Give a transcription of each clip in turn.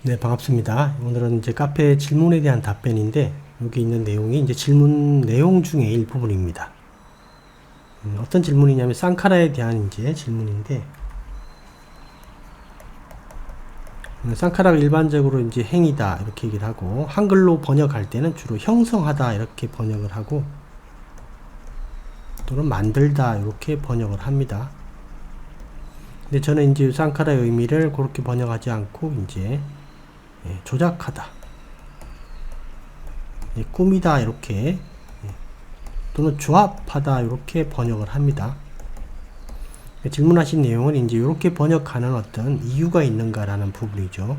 네, 반갑습니다. 오늘은 이제 카페 질문에 대한 답변인데, 여기 있는 내용이 이제 질문 내용 중에 일부분입니다. 어떤 질문이냐면, 쌍카라에 대한 이제 질문인데, 쌍카라가 일반적으로 이제 행위다, 이렇게 얘기를 하고, 한글로 번역할 때는 주로 형성하다, 이렇게 번역을 하고, 또는 만들다, 이렇게 번역을 합니다. 근데 저는 이제 쌍카라의 의미를 그렇게 번역하지 않고, 이제, 조작하다, 꾸미다 이렇게, 또는 조합하다 이렇게 번역을 합니다. 질문하신 내용은 이제 이렇게 번역하는 어떤 이유가 있는가라는 부분이죠.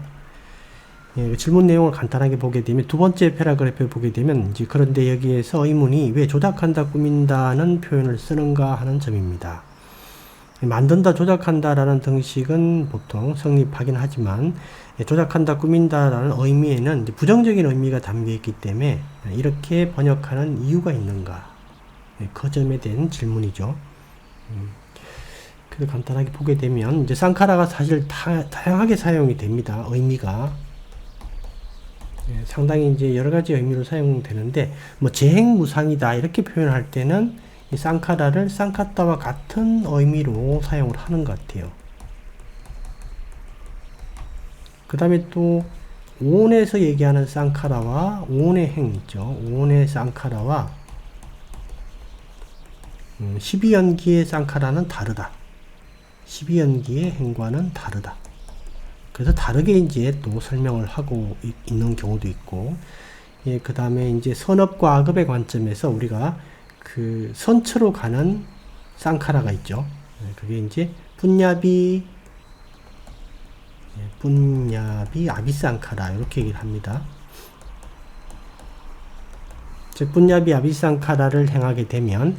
질문 내용을 간단하게 보게 되면 두 번째 패러그래프에 보게 되면 이제 그런데 여기에서 의문이 왜 조작한다, 꾸민다는 표현을 쓰는가 하는 점입니다. 만든다, 조작한다라는 등식은 보통 성립하긴 하지만 조작한다, 꾸민다라는 의미에는 이제 부정적인 의미가 담겨 있기 때문에 이렇게 번역하는 이유가 있는가? 그 점에 대한 질문이죠. 그래서 간단하게 보게 되면 이제 쌍카라가 사실 다양하게 사용이 됩니다. 의미가 상당히 이제 여러 가지 의미로 사용되는데 뭐 재행무상이다 이렇게 표현할 때는 이 쌍카라를 쌍카타와 같은 의미로 사용을 하는 것 같아요. 그 다음에 또 오온에서 얘기하는 쌍카라와 오온의 행 있죠. 오온의 쌍카라와 12연기의 쌍카라는 다르다. 12연기의 행과는 다르다. 그래서 다르게 이제 또 설명을 하고 있는 경우도 있고, 그 다음에 이제 선업과 악업의 관점에서 우리가 그 선처로 가는 쌍카라가 있죠. 그게 이제 분야비 아비쌍카라 이렇게 얘기를 합니다. 즉 분야비 아비쌍카라를 행하게 되면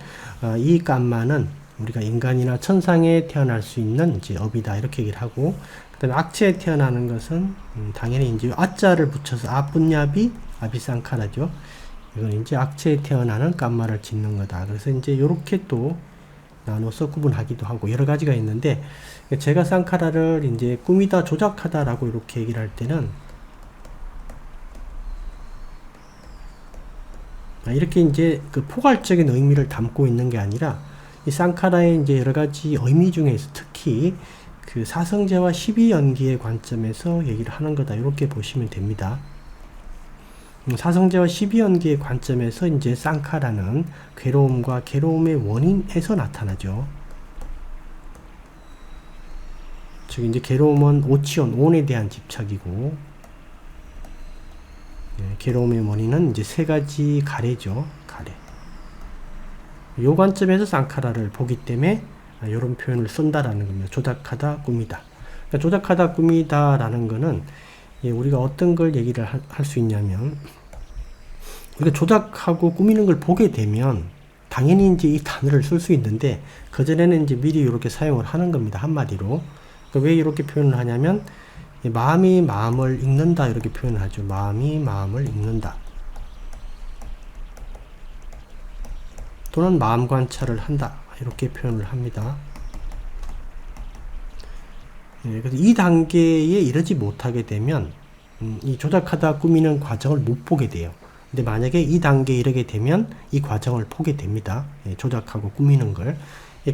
이 깜마는 우리가 인간이나 천상에 태어날 수 있는 이제 업이다 이렇게 얘기를 하고, 그다음에 악체에 태어나는 것은 당연히 이제 아자를 붙여서 아분야비 아비쌍카라죠. 이건 이제 악체에 태어나는 깜마를 짓는 거다. 그래서 이제 요렇게 또 나눠서 구분하기도 하고 여러 가지가 있는데, 제가 쌍카라를 이제 꾸미다, 조작하다라고 이렇게 얘기를 할 때는 이렇게 이제 그 포괄적인 의미를 담고 있는 게 아니라 이 쌍카라의 이제 여러 가지 의미 중에서 특히 그 사성제와 12연기의 관점에서 얘기를 하는 거다. 이렇게 보시면 됩니다. 사성제와 12연기의 관점에서 이제 쌍카라는 괴로움과 괴로움의 원인에서 나타나죠. 즉 이제 괴로움은 오치온, 온에 대한 집착이고, 괴로움의 원인은 이제 세 가지 가래죠. 가래. 요 관점에서 쌍카라를 보기 때문에 이런 표현을 쓴다라는 겁니다. 조작하다, 꾸미다. 그러니까 조작하다, 꾸미다라는 거는 우리가 어떤 걸 얘기를 할 수 있냐면, 우리가 조작하고 꾸미는 걸 보게 되면 당연히 이제 이 단어를 쓸 수 있는데 그전에는 이제 미리 이렇게 사용을 하는 겁니다. 한마디로. 그러니까 왜 이렇게 표현을 하냐면 마음이 마음을 읽는다 이렇게 표현을 하죠. 마음이 마음을 읽는다. 또는 마음 관찰을 한다 이렇게 표현을 합니다. 그래서 이 단계에 이르지 못하게 되면 이 조작하다 꾸미는 과정을 못 보게 돼요. 근데 만약에 이 단계에 이르게 되면 이 과정을 보게 됩니다. 조작하고 꾸미는 걸.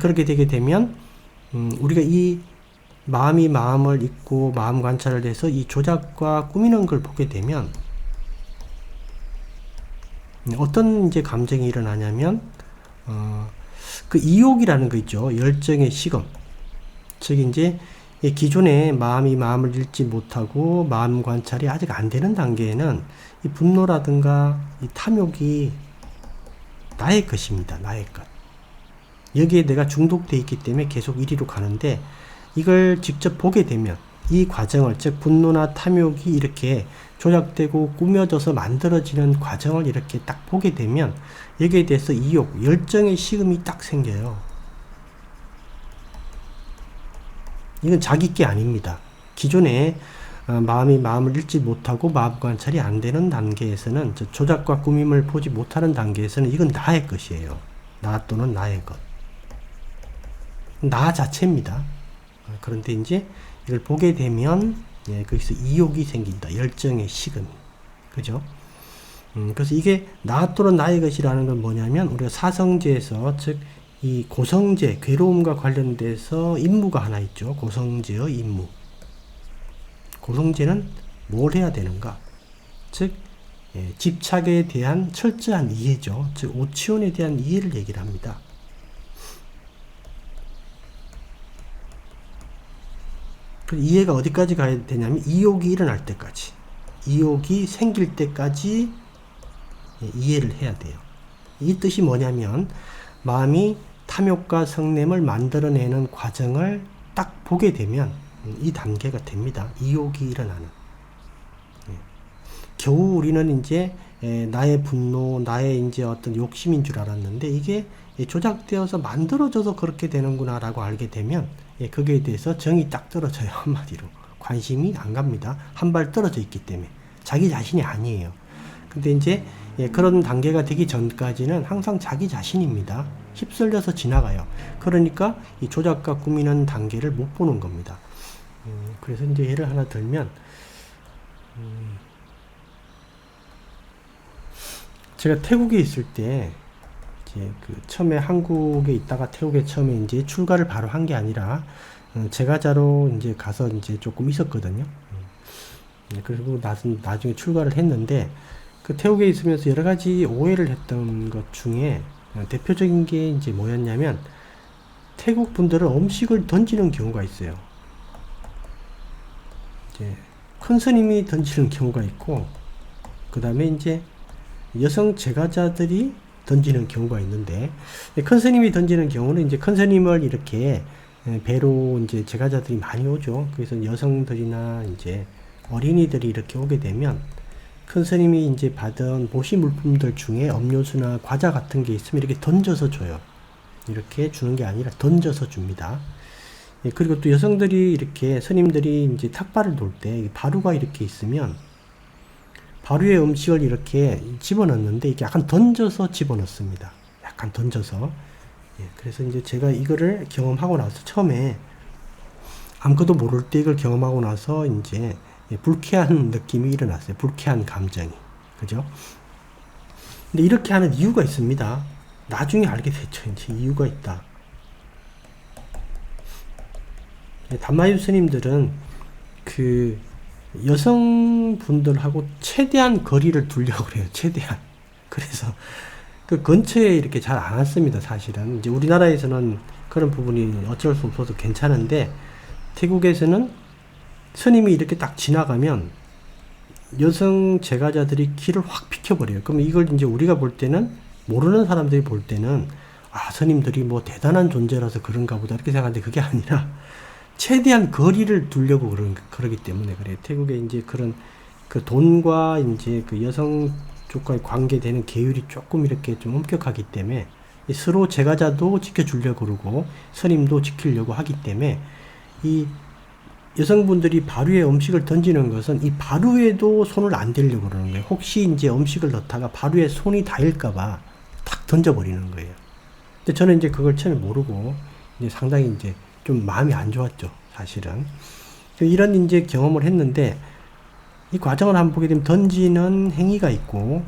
그렇게 되게 되면 우리가 이 마음이 마음을 읽고 마음 관찰을 해서 이 조작과 꾸미는 걸 보게 되면 어떤 이제 감정이 일어나냐면 그 이욕이라는 거 있죠. 열정의 식음. 즉 이제 기존에 마음이 마음을 읽지 못하고 마음 관찰이 아직 안 되는 단계에는 이 분노라든가 이 탐욕이 나의 것입니다. 나의 것. 여기에 내가 중독되어 있기 때문에 계속 이리로 가는데, 이걸 직접 보게 되면 이 과정을, 즉 분노나 탐욕이 이렇게 조작되고 꾸며져서 만들어지는 과정을 이렇게 딱 보게 되면 여기에 대해서 이욕, 열정의 식음이 딱 생겨요. 이건 자기 게 아닙니다. 기존에 마음이 마음을 읽지 못하고 마음 관찰이 안 되는 단계에서는, 조작과 꾸밈을 보지 못하는 단계에서는 이건 나의 것이에요. 나 또는 나의 것. 나 자체입니다. 그런데 이제 이걸 보게 되면 예, 거기서 이욕이 생긴다. 열정의 식음이. 그죠? 그래서 이게 나 또는 나의 것이라는 건 뭐냐면, 우리가 사성제에서, 즉, 이 고성제, 괴로움과 관련돼서 임무가 하나 있죠. 고성제의 임무. 고성제는 뭘 해야 되는가? 즉, 예, 집착에 대한 철저한 이해죠. 즉, 오치온에 대한 이해를 얘기를 합니다. 이해가 어디까지 가야 되냐면, 이욕이 일어날 때까지. 이욕이 생길 때까지 이해를 해야 돼요. 이 뜻이 뭐냐면, 마음이 탐욕과 성냄을 만들어내는 과정을 딱 보게 되면 이 단계가 됩니다. 이욕이 일어나는. 겨우 우리는 이제 나의 분노, 나의 이제 어떤 욕심인 줄 알았는데, 이게 조작되어서 만들어져서 그렇게 되는구나 라고 알게 되면, 거기에 대해서 정이 딱 떨어져요. 한마디로. 관심이 안 갑니다. 한 발 떨어져 있기 때문에. 자기 자신이 아니에요. 근데 이제 그런 단계가 되기 전까지는 항상 자기 자신입니다. 휩쓸려서 지나가요. 그러니까 이 조작과 꾸미는 단계를 못 보는 겁니다. 그래서 이제 예를 하나 들면, 제가 태국에 있을 때, 이제 그 처음에 한국에 있다가 태국에 처음에 이제 출가를 바로 한 게 아니라, 제가자로 이제 가서 이제 조금 있었거든요. 그리고 나중에 출가를 했는데, 그 태국에 있으면서 여러 가지 오해를 했던 것 중에 대표적인 게 이제 뭐였냐면, 태국 분들은 음식을 던지는 경우가 있어요. 이제 큰 스님이 던지는 경우가 있고, 그 다음에 이제 여성 제가자들이 던지는 경우가 있는데, 큰 스님이 던지는 경우는 이제 큰 스님을 이렇게 배로 이제 제가자들이 많이 오죠. 그래서 여성들이나 이제 어린이들이 이렇게 오게 되면, 큰 스님이 이제 받은 보시 물품들 중에 음료수나 과자 같은 게 있으면 이렇게 던져서 줘요. 이렇게 주는 게 아니라 던져서 줍니다. 그리고 또 여성들이 이렇게, 스님들이 이제 탁발을 돌 때 바루가 이렇게 있으면 바루에 음식을 이렇게 집어넣는데, 이게 약간 던져서 집어넣습니다. 약간 던져서. 그래서 이제 제가 이거를 경험하고 나서, 처음에 아무것도 모를 때 이걸 경험하고 나서 이제 불쾌한 느낌이 일어났어요. 불쾌한 감정이. 그죠? 근데 이렇게 하는 이유가 있습니다. 나중에 알게 됐죠. 이제 이유가 있다. 담마유 스님들은 그 여성분들하고 최대한 거리를 두려고 그래요. 최대한. 그래서 그 근처에 이렇게 잘 안 왔습니다. 사실은. 이제 우리나라에서는 그런 부분이 어쩔 수 없어서 괜찮은데, 태국에서는 스님이 이렇게 딱 지나가면 여성 제가자들이 길을 확 비켜버려요. 그럼 이걸 이제 우리가 볼 때는, 모르는 사람들이 볼 때는, 아, 스님들이 뭐 대단한 존재라서 그런가 보다 이렇게 생각하는데, 그게 아니라 최대한 거리를 두려고 그러기 때문에 그래요. 태국에 이제 그런 그 돈과 이제 그 여성 쪽과의 관계되는 계율이 조금 이렇게 좀 엄격하기 때문에, 서로 제가자도 지켜주려고 그러고 스님도 지키려고 하기 때문에, 이 여성분들이 바루에 음식을 던지는 것은 이 바루에도 손을 안 대려고 그러는 거예요. 혹시 이제 음식을 넣다가 바루에 손이 닿을까봐 탁 던져버리는 거예요. 근데 저는 이제 그걸 처음에 모르고 이제 상당히 이제 좀 마음이 안 좋았죠, 사실은. 이런 이제 경험을 했는데, 이 과정을 한번 보게 되면 던지는 행위가 있고,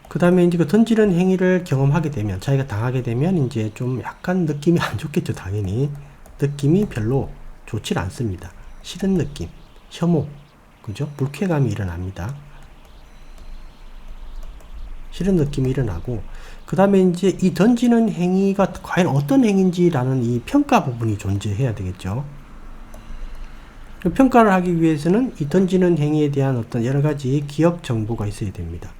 그 다음에 이제 그 던지는 행위를 경험하게 되면, 자기가 당하게 되면 이제 좀 약간 느낌이 안 좋겠죠, 당연히. 느낌이 별로 좋질 않습니다. 싫은 느낌, 혐오, 그죠? 불쾌감이 일어납니다. 싫은 느낌이 일어나고, 그 다음에 이제 이 던지는 행위가 과연 어떤 행위인지라는 이 평가 부분이 존재해야 되겠죠. 평가를 하기 위해서는 이 던지는 행위에 대한 어떤 여러 가지 기억 정보가 있어야 됩니다.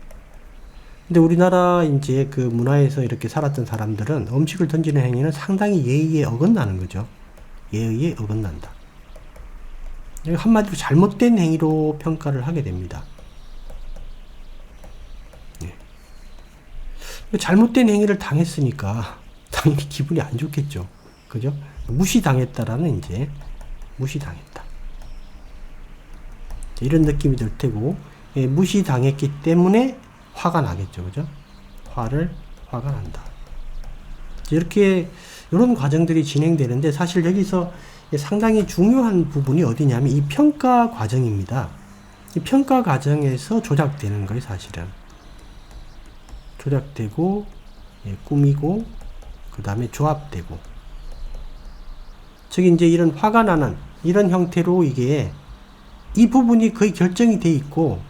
근데 우리나라 이제 그 문화에서 이렇게 살았던 사람들은 음식을 던지는 행위는 상당히 예의에 어긋나는 거죠. 예의에 어긋난다. 한마디로 잘못된 행위로 평가를 하게 됩니다. 잘못된 행위를 당했으니까 당연히 기분이 안 좋겠죠. 그죠? 무시당했다라는 이제 무시당했다. 이런 느낌이 들 테고, 무시당했기 때문에 화가 나겠죠. 그죠? 화가 난다. 이렇게 이런 과정들이 진행되는데, 사실 여기서 상당히 중요한 부분이 어디냐면 이 평가 과정입니다. 이 평가 과정에서 조작되는 거예요, 사실은. 조작되고, 꾸미고, 그 다음에 조합되고. 즉, 이제 이런 화가 나는 이런 형태로 이게 이 부분이 거의 결정이 돼 있고,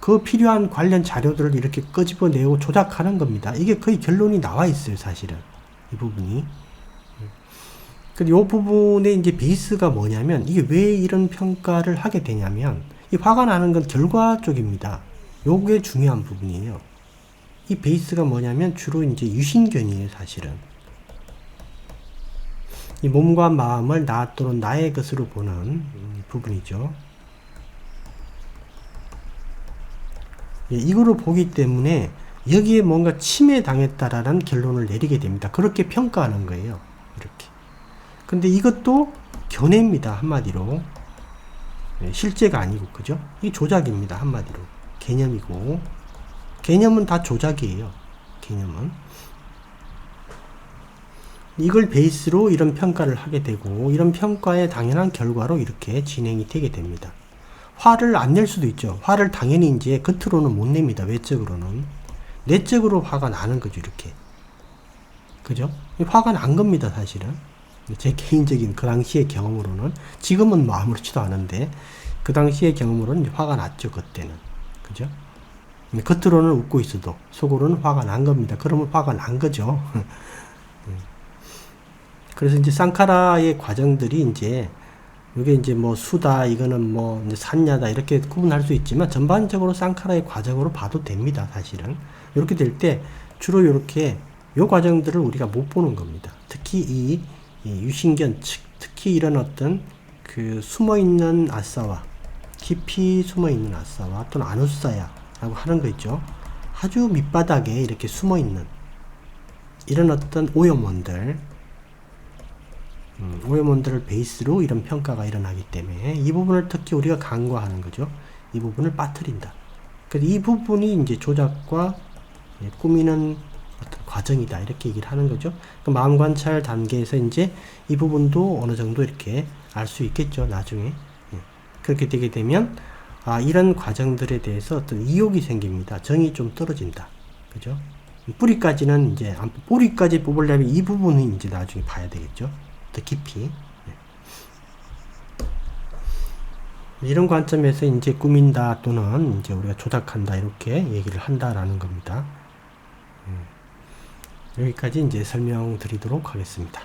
그 필요한 관련 자료들을 이렇게 끄집어내고 조작하는 겁니다. 이게 거의 결론이 나와 있어요, 사실은. 이 부분이. 그리고 이 부분의 이제 베이스가 뭐냐면, 이게 왜 이런 평가를 하게 되냐면, 이 화가 나는 건 결과 쪽입니다. 요게 중요한 부분이에요. 이 베이스가 뭐냐면, 주로 이제 유신견이에요, 사실은. 이 몸과 마음을 나 또는 나의 것으로 보는 부분이죠. 이거로 보기 때문에 여기에 뭔가 침해당했다라는 결론을 내리게 됩니다. 그렇게 평가하는 거예요. 이렇게. 근데 이것도 견해입니다. 한마디로. 실제가 아니고, 그죠? 이 조작입니다. 한마디로. 개념이고. 개념은 다 조작이에요. 개념은. 이걸 베이스로 이런 평가를 하게 되고, 이런 평가의 당연한 결과로 이렇게 진행이 되게 됩니다. 화를 안 낼 수도 있죠. 화를 당연히 이제 겉으로는 못 냅니다. 외적으로는. 내적으로 화가 나는 거죠, 이렇게. 그죠? 화가 난 겁니다, 사실은. 제 개인적인 그 당시의 경험으로는. 지금은 뭐 아무렇지도 않은데, 그 당시의 경험으로는 이제 화가 났죠, 그때는. 그죠? 겉으로는 웃고 있어도, 속으로는 화가 난 겁니다. 그러면 화가 난 거죠. 그래서 이제 쌍카라의 과정들이 이제 이게 이제 뭐 수다, 이거는 뭐 이제 산야다 이렇게 구분할 수 있지만 전반적으로 쌍카라의 과정으로 봐도 됩니다, 사실은. 이렇게 될 때 주로 이렇게 요 과정들을 우리가 못 보는 겁니다. 특히 이 유신견 측, 특히 이런 어떤 그 숨어 있는 아싸와 깊이 숨어 있는 아싸와 또는 아누사야라고 하는 거 있죠. 아주 밑바닥에 이렇게 숨어 있는 이런 어떤 오염원들. 오염원들을 베이스로 이런 평가가 일어나기 때문에 이 부분을 특히 우리가 간과하는 거죠. 이 부분을 빠뜨린다. 그래서 이 부분이 이제 조작과 꾸미는 어떤 과정이다. 이렇게 얘기를 하는 거죠. 그 마음 관찰 단계에서 이제 이 부분도 어느 정도 이렇게 알 수 있겠죠. 나중에. 그렇게 되게 되면 이런 과정들에 대해서 어떤 이욕이 생깁니다. 정이 좀 떨어진다. 그죠? 뿌리까지는 이제 뿌리까지 뽑으려면 이 부분은 이제 나중에 봐야 되겠죠. 더 깊이. 이런 관점에서 이제 꾸민다 또는 이제 우리가 조작한다 이렇게 얘기를 한다라는 겁니다. 여기까지 이제 설명드리도록 하겠습니다.